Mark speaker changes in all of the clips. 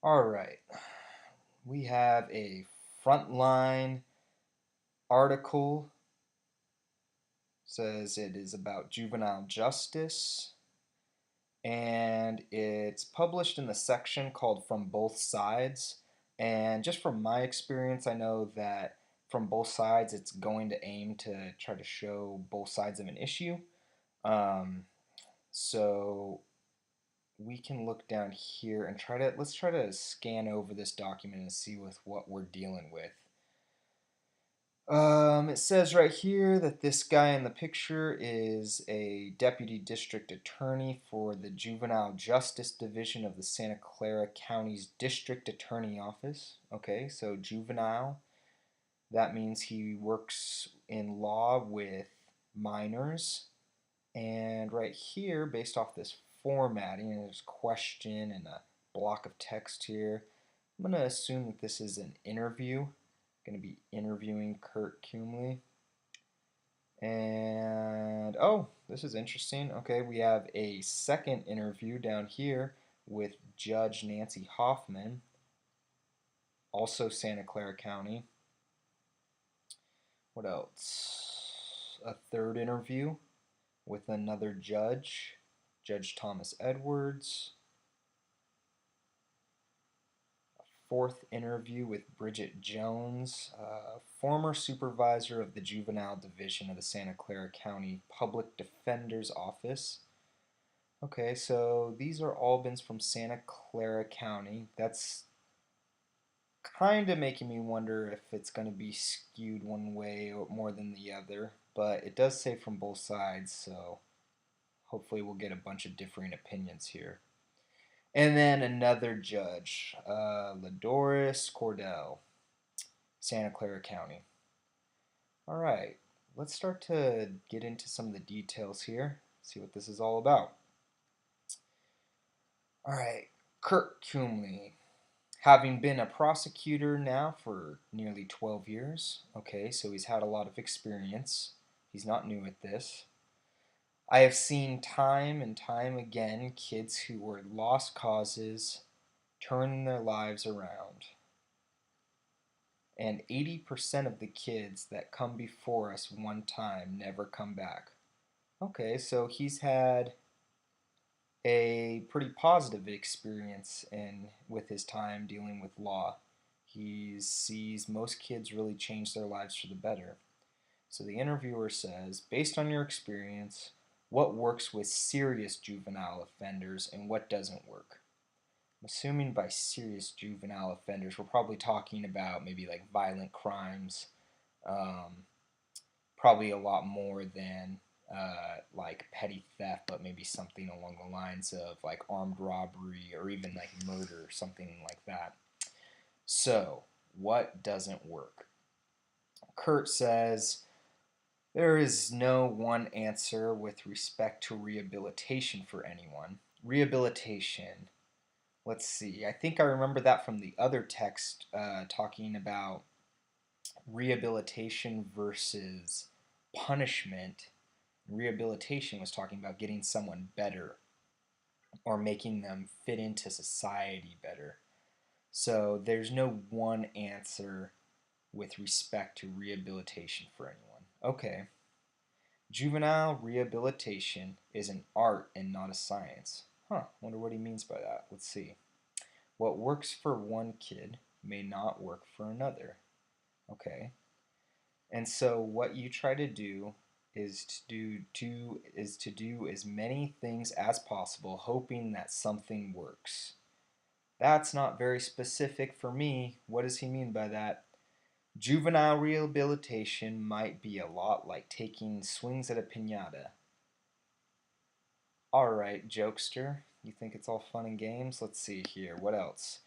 Speaker 1: All right, we have a frontline article. Says it is about juvenile justice, and it's published in the section called From Both Sides. And just from my experience, I know that from both sides, it's going to aim to try to show both sides of an issue. Um, so we can look down here and let's try to scan over this document and see with what we're dealing with. It says right here that this guy in the picture is a deputy district attorney for the Juvenile Justice Division of the Santa Clara County's District Attorney Office. Okay, so juvenile, that means he works in law with minors. And right here, based off this formatting, there's a question and a block of text here. I'm going to assume that this is an interview. Going to be interviewing Kurt Kumley. And oh, this is interesting. Okay, we have a second interview down here with Judge Nancy Hoffman, also Santa Clara County. What else? A third interview with another judge, Judge Thomas Edwards. Fourth interview with Bridget Jones, former supervisor of the Juvenile Division of the Santa Clara County Public Defender's Office. Okay, so these are all been from Santa Clara County. That's kind of making me wonder if it's going to be skewed one way or more than the other, but it does say from both sides, so hopefully we'll get a bunch of differing opinions here. And then another judge, Ladoris Cordell, Santa Clara County. All right, let's start to get into some of the details here, see what this is all about. All right, Kurt Kumley, having been a prosecutor now for nearly 12 years. Okay, so he's had a lot of experience. He's not new at this. I have seen time and time again kids who were lost causes turn their lives around. And 80% of the kids that come before us one time never come back. Okay, so he's had a pretty positive experience with his time dealing with law. He sees most kids really change their lives for the better. So the interviewer says, based on your experience, what works with serious juvenile offenders and what doesn't work? I'm assuming by serious juvenile offenders, we're probably talking about maybe like violent crimes, um, probably a lot more than like petty theft, but maybe something along the lines of like armed robbery or even like murder, something like that. So, what doesn't work? Kurt says there is no one answer with respect to rehabilitation for anyone. Rehabilitation, let's see, I think I remember that from the other text talking about rehabilitation versus punishment. Rehabilitation was talking about getting someone better or making them fit into society better. So there's no one answer with respect to rehabilitation for anyone. Okay. Juvenile rehabilitation is an art and not a science. Huh, wonder what he means by that. Let's see. What works for one kid may not work for another. Okay. And so what you try to do is to do as many things as possible, hoping that something works. That's not very specific for me. What does he mean by that? Juvenile rehabilitation might be a lot like taking swings at a piñata. Alright, jokester, you think it's all fun and games? Let's see here. What else?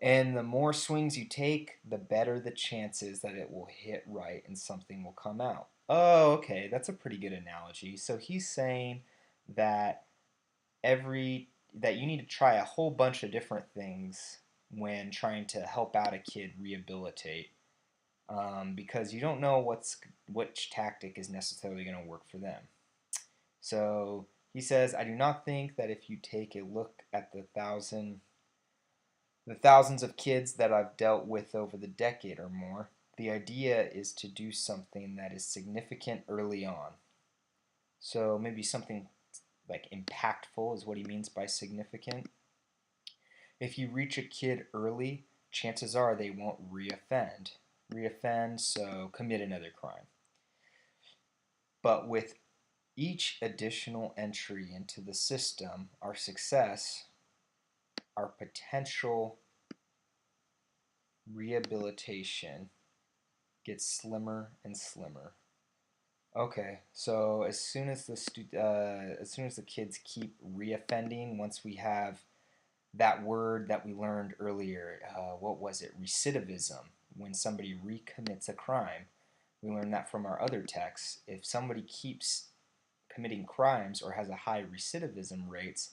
Speaker 1: And the more swings you take, the better the chances that it will hit right and something will come out. Oh, okay, that's a pretty good analogy. So he's saying that that you need to try a whole bunch of different things when trying to help out a kid rehabilitate, because you don't know which tactic is necessarily going to work for them. So he says, I do not think that if you take a look at the thousand The thousands of kids that I've dealt with over the decade or more, the idea is to do something that is significant early on. So maybe something like impactful is what he means by significant. If you reach a kid early, chances are they won't reoffend. Reoffend, so commit another crime. But with each additional entry into the system, our success, our potential rehabilitation gets slimmer and slimmer. Okay, so as soon as the kids keep reoffending, once we have that word that we learned earlier, what was it? Recidivism. When somebody recommits a crime, we learned that from our other texts. If somebody keeps committing crimes or has a high recidivism rates,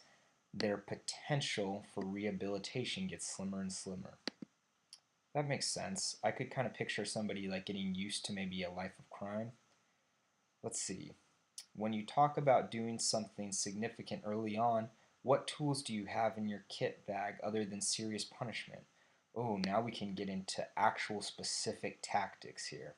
Speaker 1: their potential for rehabilitation gets slimmer and slimmer. That makes sense. I could kind of picture somebody like getting used to maybe a life of crime. Let's see. When you talk about doing something significant early on, what tools do you have in your kit bag other than serious punishment? Oh, now we can get into actual specific tactics here.